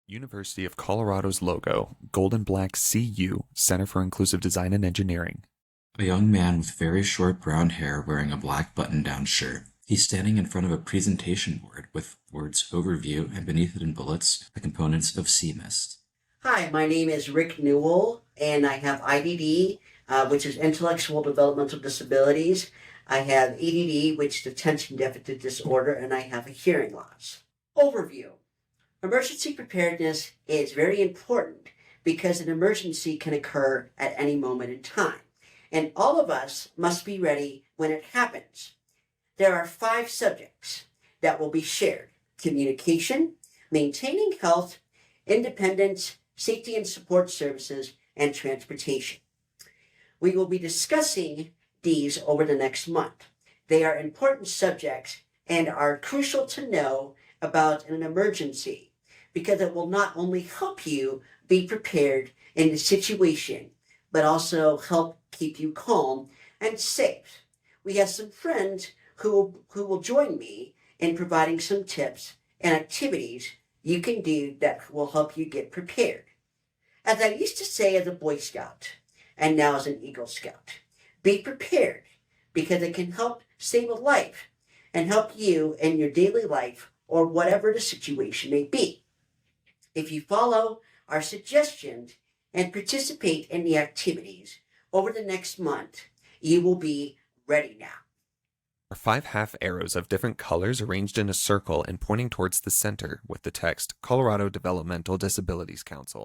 University of Colorado's logo, gold and black CU, Center for Inclusive Design and Engineering. A young man with very short brown hair wearing a black button-down shirt. He's standing in front of a presentation board with words overview and beneath it in bullets the components of CMIST. Hi, my name is Rick Newall, and I have IDD, which is intellectual developmental disabilities. I have ADD, which is attention deficit disorder, and I have a hearing loss. Overview. Emergency preparedness is very important because an emergency can occur at any moment in time, and all of us must be ready when it happens. There are 5 subjects that will be shared: communication, maintaining health, independence, safety and support services, and transportation. We will be discussing these over the next month. They are important subjects and are crucial to know about in an emergency because it will not only help you be prepared in the situation, but also help keep you calm and safe. We have some friends who will join me in providing some tips and activities you can do that will help you get prepared. As I used to say as a Boy Scout, and now as an Eagle Scout, be prepared because it can help save a life and help you in your daily life or whatever the situation may be. If you follow our suggestions and participate in the activities over the next month, you will be ready now. Are 5 half arrows of different colors arranged in a circle and pointing towards the center with the text Colorado Developmental Disabilities Council.